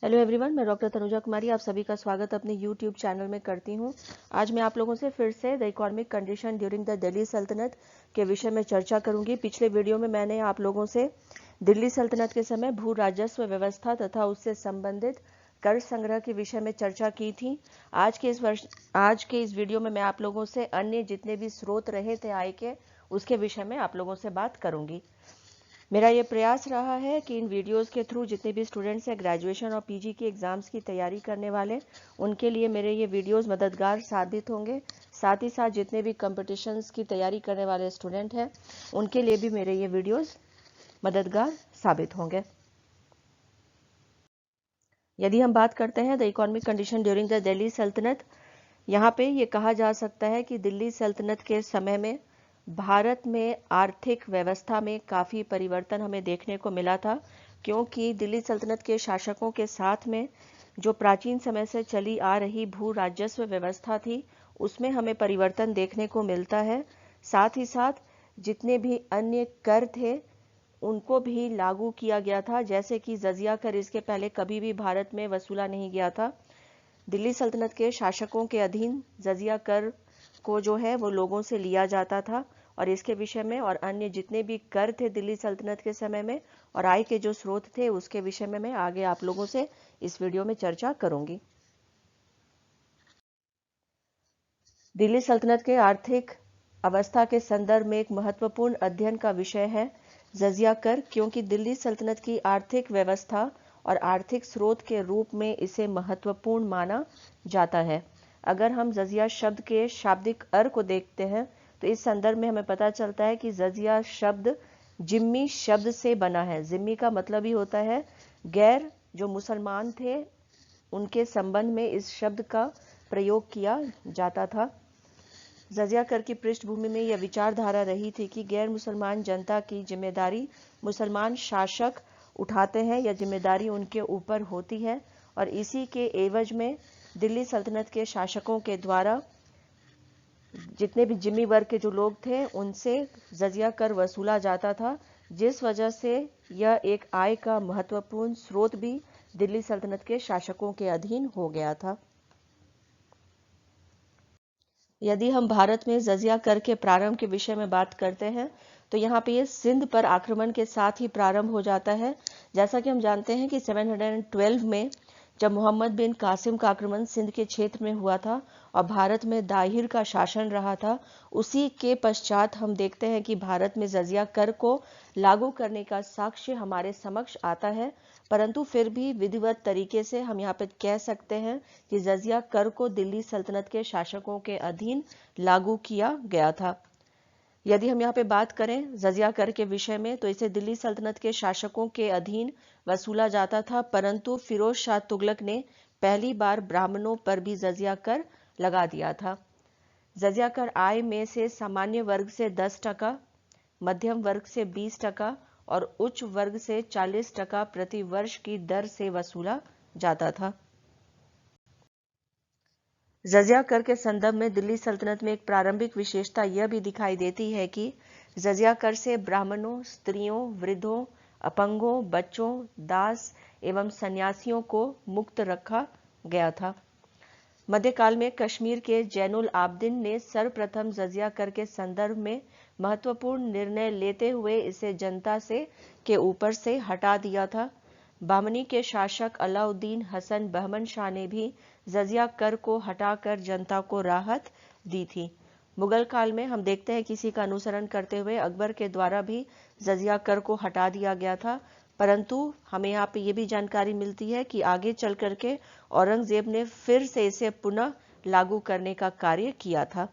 Hello everyone, मैं doctor Tanuja कुमारी आप सभी का स्वागत अपने यूट्यूब चैनल में करती हूं। आज मैं आप लोगों से फिर से the economic condition during the Delhi सल्तनत के विषय में चर्चा करूंगी। पिछले वीडियो में मैंने आप लोगों से दिल्ली सल्तनत के समय भू राजस्व व्यवस्था तथा उससे संबंधित कर संग्रह के विषय में चर्चा की थी। आज के इस वीडियो में मैं आप लोगों से अन्य जितने भी स्रोत रहे थे आय के, उसके विषय में आप लोगों से बात करूंगी। मेरा ये प्रयास रहा है कि इन वीडियोस के थ्रू जितने भी स्टूडेंट्स हैं ग्रेजुएशन और पीजी की एग्जाम्स की तैयारी करने वाले, उनके लिए मेरे ये वीडियोस मददगार साबित होंगे। साथ ही साथ जितने भी कॉम्पिटिशन्स की तैयारी करने वाले स्टूडेंट हैं, उनके लिए भी मेरे ये वीडियोस मददगार साबित होंगे। यदि हम बात करते हैं the economic condition during the Delhi सल्तनत, यहाँ पे ये कहा जा सकता है कि दिल्ली सल्तनत के समय में भारत में आर्थिक व्यवस्था में काफ़ी परिवर्तन हमें देखने को मिला था, क्योंकि दिल्ली सल्तनत के शासकों के साथ में जो प्राचीन समय से चली आ रही भू राजस्व व्यवस्था थी, उसमें हमें परिवर्तन देखने को मिलता है। साथ ही साथ जितने भी अन्य कर थे उनको भी लागू किया गया था, जैसे कि जजिया कर इसके पहले कभी भी भारत में वसूला नहीं गया था। दिल्ली सल्तनत के शासकों के अधीन जजिया कर को जो है वो लोगों से लिया जाता था, और इसके विषय में और अन्य जितने भी कर थे दिल्ली सल्तनत के समय में और आय के जो स्रोत थे उसके विषय में मैं आगे आप लोगों से इस वीडियो में चर्चा करूंगी। दिल्ली सल्तनत के आर्थिक अवस्था के संदर्भ में एक महत्वपूर्ण अध्ययन का विषय है जजिया कर, क्योंकि दिल्ली सल्तनत की आर्थिक व्यवस्था और आर्थिक स्रोत के रूप में इसे महत्वपूर्ण माना जाता है। अगर हम जजिया शब्द के शाब्दिक अर्थ को देखते हैं तो इस संदर्भ में हमें पता चलता है कि जजिया शब्द जिम्मी शब्द से बना है। जिम्मी का मतलब ही होता है गैर, जो मुसलमान थे उनके संबंध में इस शब्द का प्रयोग किया जाता था। जजिया कर की पृष्ठभूमि में यह विचारधारा रही थी कि गैर मुसलमान जनता की जिम्मेदारी मुसलमान शासक उठाते हैं या जिम्मेदारी उनके ऊपर होती है, और इसी के एवज में दिल्ली सल्तनत के शासकों के द्वारा जितने भी जिम्मी वर्ग के जो लोग थे उनसे जजिया कर वसूला जाता था, जिस वजह से यह एक आय का महत्वपूर्ण स्रोत भी दिल्ली सल्तनत के शासकों के अधीन हो गया था। यदि हम भारत में जजिया कर के प्रारंभ के विषय में बात करते हैं तो यहाँ पे ये सिंध पर आक्रमण के साथ ही प्रारंभ हो जाता है। जैसा कि हम जानते हैं कि 712 में जब मोहम्मद बिन कासिम का आक्रमण सिंध के क्षेत्र में हुआ था और भारत में दाहिर का शासन रहा था, उसी के पश्चात हम देखते हैं कि भारत में जजिया कर को लागू करने का साक्ष्य हमारे समक्ष आता है। परंतु फिर भी विधिवत तरीके से हम यहाँ पे कह सकते हैं कि जजिया कर को दिल्ली सल्तनत के शासकों के अधीन लागू किया गया था। यदि हम यहाँ पे बात करें जजिया कर के विषय में तो इसे दिल्ली सल्तनत के शासकों के अधीन वसूला जाता था, परंतु फिरोज शाह तुगलक ने पहली बार ब्राह्मणों पर भी जजिया कर लगा दिया था। जजिया कर आय में से सामान्य वर्ग से 10%, मध्यम वर्ग से 20% और उच्च वर्ग से 40% प्रति वर्ष की दर से वसूला जाता था। जजिया कर के संदर्भ में दिल्ली सल्तनत में एक प्रारंभिक विशेषता यह भी दिखाई देती है कि जजिया कर से ब्राह्मणों, स्त्रियों, वृद्धों, अपंगों, बच्चों, दास एवं सन्यासियों को मुक्त रखा गया था। मध्यकाल में कश्मीर के जैनुल आबदीन ने सर्वप्रथम जजिया कर के संदर्भ में महत्वपूर्ण निर्णय लेते हुए इसे जनता से के ऊपर से हटा दिया था। बामनी के शासक अलाउद्दीन हसन बहमन शाह ने भी जजिया कर को हटाकर जनता को राहत दी थी। मुगल काल में हम देखते हैं किसी का अनुसरण करते हुए अकबर के द्वारा भी जजिया कर को हटा दिया गया था, परंतु हमें यहाँ पे ये भी जानकारी मिलती है कि आगे चल करके औरंगजेब ने फिर से इसे पुनः लागू करने का कार्य किया था।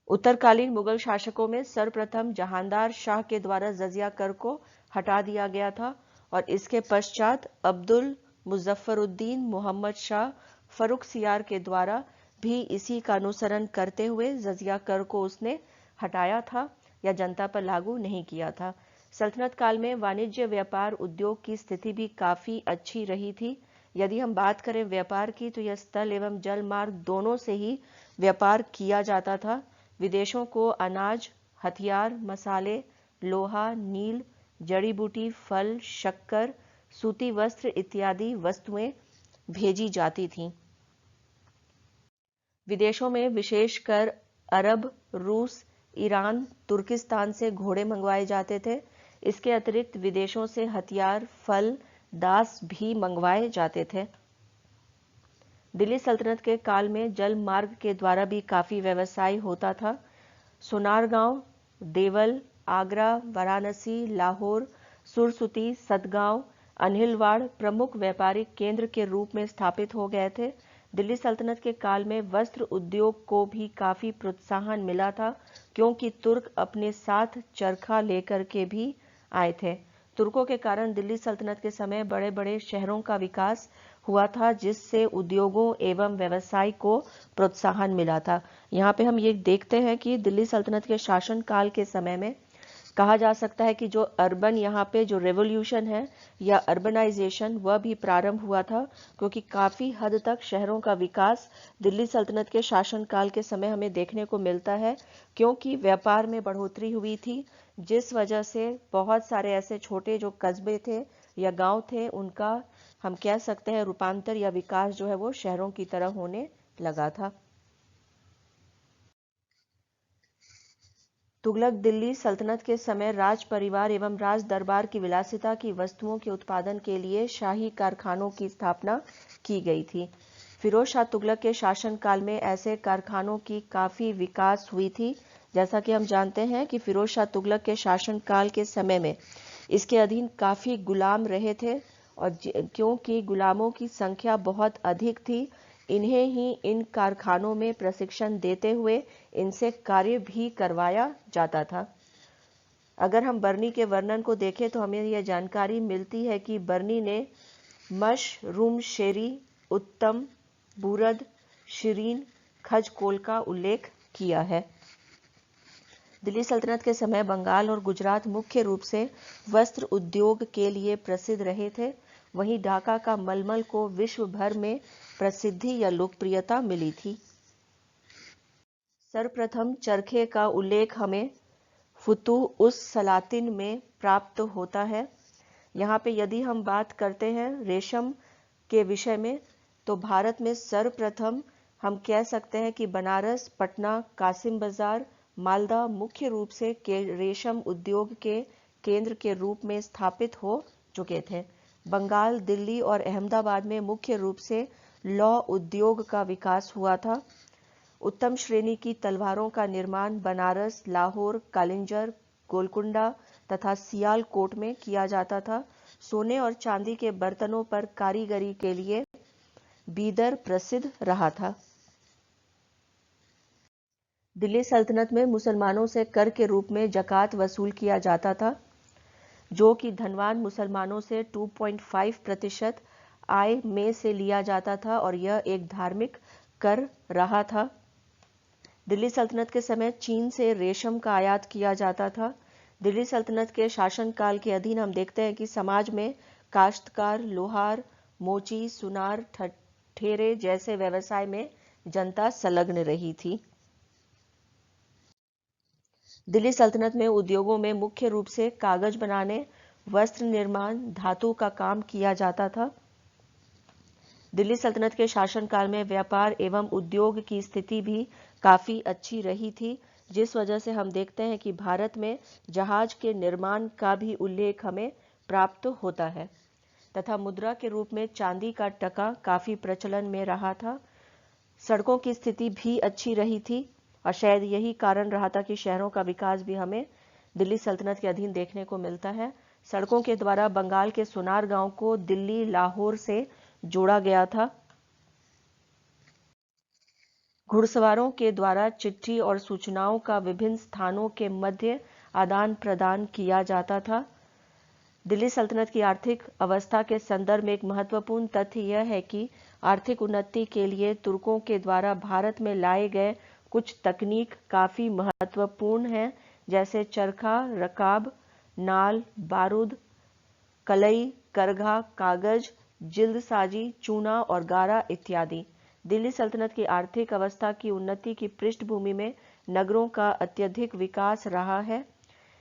उत्तरकालीन मुगल शासकों में सर्वप्रथम जहांदार शाह के द्वारा जजिया कर को हटा दिया गया था, और इसके पश्चात अब्दुल मुजफ्फरुद्दीन मोहम्मद शाह फर्रुखसियार के द्वारा भी इसी का अनुसरण करते हुए जजिया कर को उसने हटाया था या जनता पर लागू नहीं किया था। सल्तनत काल में वाणिज्य व्यापार उद्योग की स्थिति भी काफी अच्छी रही थी। यदि हम बात करें व्यापार की तो यह स्थल एवं जल मार्ग दोनों से ही व्यापार किया जाता था। विदेशों को अनाज, हथियार, मसाले, लोहा, नील, जड़ी बूटी, फल, शक्कर, सूती वस्त्र इत्यादि वस्तुएं भेजी जाती थीं। विदेशों में विशेषकर अरब, रूस, ईरान, तुर्किस्तान से घोड़े मंगवाए जाते थे। इसके अतिरिक्त विदेशों से हथियार, फल, दास भी मंगवाए जाते थे। दिल्ली सल्तनत के काल में जल मार्ग के द्वारा भी काफी व्यवसाय होता था। सोनारगांव, देवल, आगरा, वाराणसी, लाहौर, सुरसुती, सतगांव, अनहिलवाड़ प्रमुख व्यापारिक केंद्र के रूप में स्थापित हो गए थे। दिल्ली सल्तनत के काल में वस्त्र उद्योग को भी काफी प्रोत्साहन मिला था, क्योंकि तुर्क अपने साथ चरखा लेकर के भी आए थे। तुर्कों के कारण दिल्ली सल्तनत के समय बड़े बड़े शहरों का विकास हुआ था, जिससे उद्योगों एवं व्यवसाय को प्रोत्साहन मिला था। यहाँ पे हम ये देखते हैं कि दिल्ली सल्तनत के शासन काल के समय में कहा जा सकता है कि जो अर्बन यहाँ पे जो रेवोल्यूशन है या अर्बनाइजेशन वह भी प्रारंभ हुआ था, क्योंकि काफी हद तक शहरों का विकास दिल्ली सल्तनत के शासनकाल के समय हमें देखने को मिलता है, क्योंकि व्यापार में बढ़ोतरी हुई थी, जिस वजह से बहुत सारे ऐसे छोटे जो कस्बे थे या गांव थे उनका हम कह सकते हैं रूपांतर या विकास जो है वो शहरों की तरह होने लगा था। तुगलक दिल्ली सल्तनत के समय राज परिवार एवं राज दरबार की विलासिता की वस्तुओं के उत्पादन के लिए शाही कारखानों की स्थापना की गई थी। फिरोज शाह तुगलक के शासनकाल में ऐसे कारखानों की काफी विकास हुई थी। जैसा कि हम जानते हैं कि फिरोज शाह तुगलक के शासनकाल के समय में इसके अधीन काफी गुलाम रहे थे, और क्योंकि गुलामों की संख्या बहुत अधिक थी, इन्हें ही इन कारखानों में प्रशिक्षण देते हुए इनसे कार्य भी करवाया जाता था। अगर हम बर्नी के वर्णन को देखें तो हमें यह जानकारी मिलती है कि बर्नी ने मशरूमशेरी, उत्तम, बुरद, शिरीन, खजकोल का उल्लेख किया है। दिल्ली सल्तनत के समय बंगाल और गुजरात मुख्य रूप से वस्त्र उद्योग के लिए प्रसिद्ध रहे थे। वहीं ढाका का मलमल को विश्व भर में प्रसिद्धि या लोकप्रियता मिली थी। सर्वप्रथम चरखे का उल्लेख हमें फुतुह उस सलातिन में प्राप्त होता है। यहाँ पे यदि हम बात करते हैं रेशम के विषय में, तो भारत में सर्वप्रथम हम कह सकते हैं कि बनारस, पटना, कासिम बाजार, मालदा मुख्य रूप से रेशम उद्योग के केंद्र के रूप में स्थापित हो चुके थे। बंगाल, दिल्ली और अहमदाबाद में मुख्य रूप से लौह उद्योग का विकास हुआ था। उत्तम श्रेणी की तलवारों का निर्माण बनारस, लाहौर, कालिंजर, गोलकुंडा तथा सियालकोट में किया जाता था। सोने और चांदी के बर्तनों पर कारीगरी के लिए बीदर प्रसिद्ध रहा था। दिल्ली सल्तनत में मुसलमानों से कर के रूप में जकात वसूल किया जाता था, जो कि धनवान मुसलमानों से 2.5% आय में से लिया जाता था, और यह एक धार्मिक कर रहा था। दिल्ली सल्तनत के समय चीन से रेशम का आयात किया जाता था। दिल्ली सल्तनत के शासनकाल के अधीन हम देखते हैं कि समाज में काश्तकार, लोहार, मोची, सुनार, ठेरे जैसे व्यवसाय में जनता संलग्न रही थी। दिल्ली सल्तनत में उद्योगों में मुख्य रूप से कागज बनाने, वस्त्र निर्माण, धातु का काम किया जाता था। दिल्ली सल्तनत के शासनकाल में व्यापार एवं उद्योग की स्थिति भी काफी अच्छी रही थी, जिस वजह से हम देखते हैं कि भारत में जहाज के निर्माण का भी उल्लेख हमें प्राप्त होता है, तथा मुद्रा के रूप में चांदी का टका काफी प्रचलन में रहा था। सड़कों की स्थिति भी अच्छी रही थी, और शायद यही कारण रहा था कि शहरों का विकास भी हमें दिल्ली सल्तनत के अधीन देखने को मिलता है। सड़कों के द्वारा बंगाल के सोनार गांव को दिल्ली, लाहौर से जोड़ा गया था। घुड़सवारों के द्वारा चिट्ठी और सूचनाओं का विभिन्न स्थानों के मध्य आदान प्रदान किया जाता था। दिल्ली सल्तनत की आर्थिक अवस्था के संदर्भ में एक महत्वपूर्ण तथ्य यह है कि आर्थिक उन्नति के लिए तुर्कों के द्वारा भारत में लाए गए कुछ तकनीक काफी महत्वपूर्ण हैं, जैसे चरखा, रकाब, नाल, बारूद, कलई, करघा, कागज, जिल्दसाजी, चूना और गारा इत्यादि। दिल्ली सल्तनत की आर्थिक अवस्था की उन्नति की पृष्ठभूमि में नगरों का अत्यधिक विकास रहा है।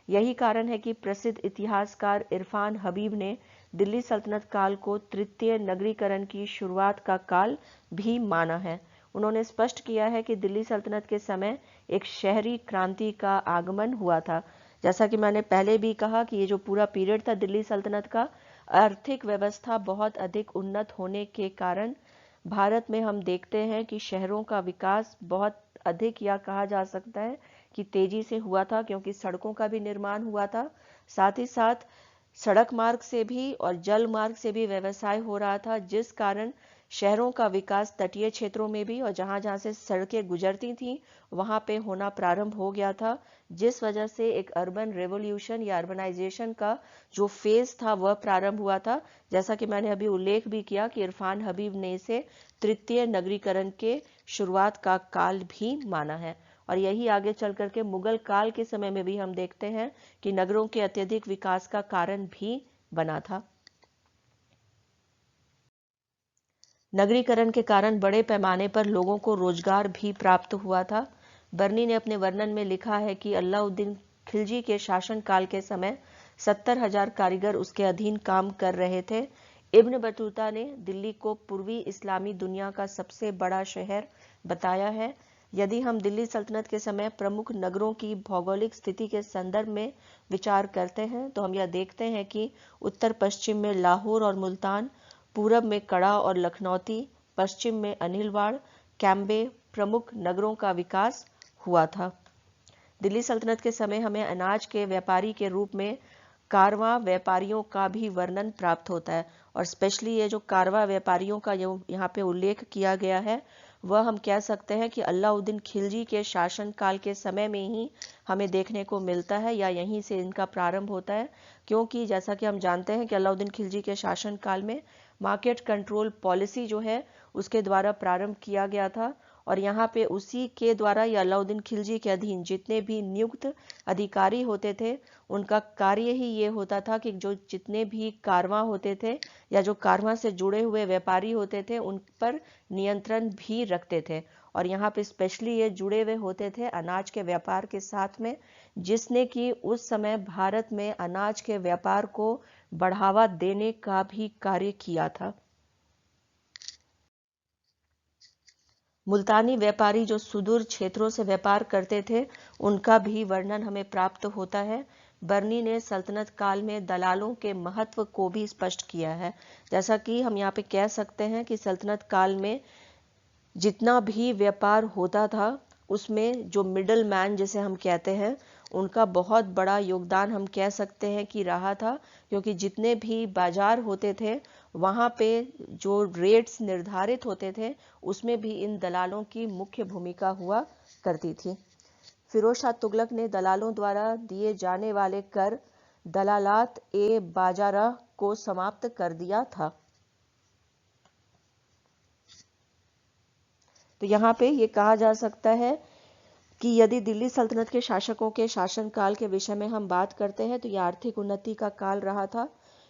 यही कारण है कि प्रसिद्ध इतिहासकार इरफान हबीब ने दिल्ली सल्तनत काल को तृतीय नगरीकरण की शुरुआत का काल भी माना है। उन्होंने स्पष्ट किया है कि दिल्ली सल्तनत के समय एक शहरी क्रांति का आगमन हुआ था। जैसा कि मैंने पहले भी कहा कि ये जो पूरा पीरियड था दिल्ली सल्तनत का, आर्थिक व्यवस्था बहुत अधिक उन्नत होने के कारण भारत में हम देखते हैं कि शहरों का विकास बहुत अधिक, या कहा जा सकता है कि तेजी से हुआ था, क्योंकि सड़कों का भी निर्माण हुआ था। साथ ही साथ सड़क मार्ग से भी और जल मार्ग से भी व्यवसाय हो रहा था, जिस कारण शहरों का विकास तटीय क्षेत्रों में भी और जहां जहां से सड़कें गुजरती थीं वहां पे होना प्रारंभ हो गया था, जिस वजह से एक अर्बन रेवोल्यूशन या अर्बनाइजेशन का जो फेज था वह प्रारंभ हुआ था। जैसा कि मैंने अभी उल्लेख भी किया कि इरफान हबीब ने इसे तृतीय नगरीकरण के शुरुआत का काल भी माना है। और यही आगे चल करके मुगल काल के समय में भी हम देखते हैं कि नगरों के अत्यधिक विकास का कारण भी बना था। नगरीकरण के कारण बड़े पैमाने पर लोगों को रोजगार भी प्राप्त हुआ था। बर्नी ने अपने वर्णन में लिखा है कि अलाउद्दीन खिलजी के शासनकाल के समय 70,000 कारीगर उसके अधीन काम कर रहे थे। इब्न बतूता ने दिल्ली को पूर्वी इस्लामी दुनिया का सबसे बड़ा शहर बताया है। यदि हम दिल्ली सल्तनत के समय प्रमुख नगरों की भौगोलिक स्थिति के संदर्भ में विचार करते हैं तो हम यह देखते हैं कि उत्तर पश्चिम में लाहौर और मुल्तान, पूरब में कड़ा और लखनौती, पश्चिम में अनिलवाड़, कैम्बे प्रमुख नगरों का विकास हुआ था। दिल्ली सल्तनत के समय हमें अनाज के व्यापारी के रूप में कारवां व्यापारियों का भी वर्णन प्राप्त होता है, और स्पेशली ये जो कारवां व्यापारियों का जो यहाँ पे उल्लेख किया गया है वह हम कह सकते हैं कि अलाउद्दीन खिलजी के शासनकाल के समय में ही हमें देखने को मिलता है, या यहीं से इनका प्रारंभ होता है। क्योंकि जैसा कि हम जानते हैं कि अलाउद्दीन खिलजी के शासनकाल में मार्केट कंट्रोल पॉलिसी जो है उसके द्वारा प्रारंभ किया गया था, और यहाँ पे उसी के द्वारा या अलाउद्दीन खिलजी के अधीन जितने भी नियुक्त अधिकारी होते थे उनका कार्य ही ये होता था कि जो जितने भी कारवां होते थे या जो कारवां से जुड़े हुए व्यापारी होते थे उन पर नियंत्रण भी रखते थे। और यहाँ पे स्पेशली ये जुड़े हुए होते थे अनाज के व्यापार के साथ में, जिसने कि उस समय भारत में अनाज के व्यापार को बढ़ावा देने का भी कार्य किया था। मुल्तानी व्यापारी जो सुदूर क्षेत्रों से व्यापार करते थे उनका भी वर्णन हमें प्राप्त होता है। बर्नी ने सल्तनत काल में दलालों के महत्व को भी स्पष्ट किया है। जैसा कि हम यहाँ पे कह सकते हैं कि सल्तनत काल में जितना भी व्यापार होता था उसमें जो मिडल मैन जिसे हम कहते हैं उनका बहुत बड़ा योगदान हम कह सकते हैं कि रहा था, क्योंकि जितने भी बाजार होते थे वहाँ पे जो रेट्स निर्धारित होते थे उसमें भी इन दलालों की मुख्य भूमिका हुआ करती थी। फिरोज शाह तुगलक ने दलालों द्वारा दिए जाने वाले कर दलालात ए बाजारा को समाप्त कर दिया था। तो यहाँ पे ये कहा जा सकता है कि यदि दिल्ली सल्तनत के शासकों के शासनकाल के विषय में हम बात करते हैं तो यह आर्थिक उन्नति का काल रहा था।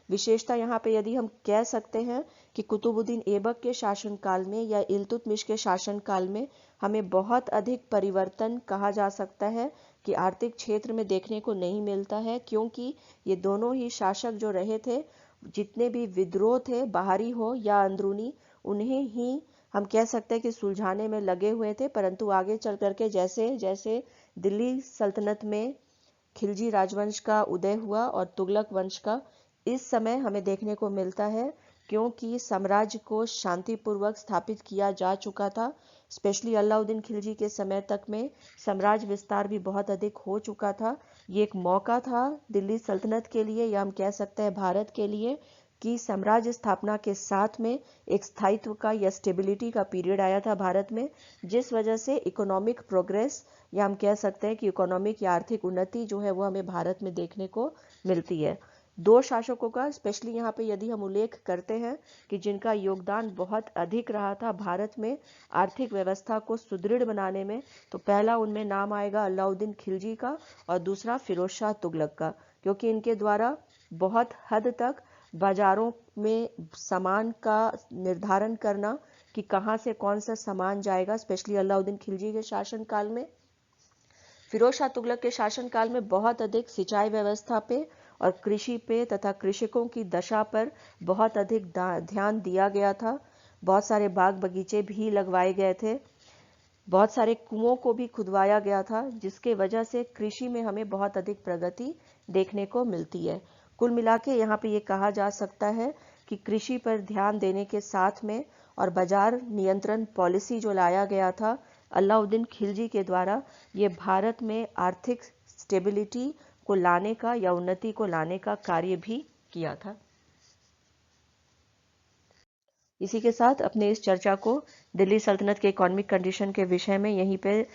विशेषता यहाँ पे यदि हम कह सकते हैं कि कुतुबुद्दीन ऐबक के शासनकाल में या इल्तुतमिश के शासनकाल में हमें बहुत अधिक परिवर्तन कहा जा सकता है कि आर्थिक क्षेत्र में देखने को नहीं मिलता है, क्योंकि ये दोनों ही शासक जो रहे थे जितने भी विद्रोह थे बाहरी हो या अंदरूनी उन्हें ही हम कह सकते हैं कि सुलझाने में लगे हुए थे। परंतु आगे चल करके जैसे जैसे दिल्ली सल्तनत में खिलजी राजवंश का उदय हुआ और तुगलक वंश का, इस समय हमें देखने को मिलता है क्योंकि साम्राज्य को शांतिपूर्वक स्थापित किया जा चुका था। स्पेशली अलाउद्दीन खिलजी के समय तक में साम्राज्य विस्तार भी बहुत अधिक हो चुका था। ये एक मौका था दिल्ली सल्तनत के लिए, या हम कह सकते हैं भारत के लिए, कि साम्राज्य स्थापना के साथ में एक स्थायित्व का या स्टेबिलिटी का पीरियड आया था भारत में, जिस वजह से इकोनॉमिक प्रोग्रेस या हम कह सकते हैं कि इकोनॉमिक या आर्थिक उन्नति जो है वो हमें भारत में देखने को मिलती है। दो शासकों का स्पेशली यहाँ पे यदि हम उल्लेख करते हैं कि जिनका योगदान बहुत अधिक रहा था भारत में आर्थिक व्यवस्था को सुदृढ़ बनाने में, तो पहला उनमें नाम आएगा अलाउद्दीन खिलजी का और दूसरा फिरोज शाह तुगलक का, क्योंकि इनके द्वारा बहुत हद तक बाजारों में सामान का निर्धारण करना कि कहाँ से कौन सा सामान जाएगा, स्पेशली अलाउद्दीन खिलजी के शासनकाल में। फिरोज शाह तुगलक के शासनकाल में बहुत अधिक सिंचाई व्यवस्था पे और कृषि पे तथा कृषकों की दशा पर बहुत अधिक ध्यान दिया गया था। बहुत सारे बाग बगीचे भी लगवाए गए थे, बहुत सारे कुओं को भी खुदवाया गया था, जिसके वजह से कृषि में हमें बहुत अधिक प्रगति देखने को मिलती है। कुल मिला के यहाँ पे ये कहा जा सकता है कि कृषि पर ध्यान देने के साथ में और बाजार नियंत्रण पॉलिसी जो लाया गया था अलाउद्दीन खिलजी के द्वारा, ये भारत में आर्थिक स्टेबिलिटी को लाने का या उन्नति को लाने का कार्य भी किया था। इसी के साथ अपने इस चर्चा को दिल्ली सल्तनत के इकोनॉमिक कंडीशन के विषय में यहीं पे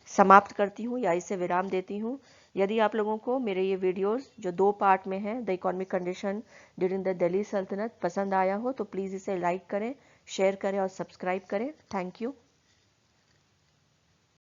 समाप्त करती हूँ या इसे विराम देती हूँ। यदि आप लोगों को मेरे ये वीडियोस जो 2 पार्ट में है the economic condition during the Delhi सल्तनत पसंद आया हो तो प्लीज़ इसे लाइक करें, शेयर करें और सब्सक्राइब करें। Thank you.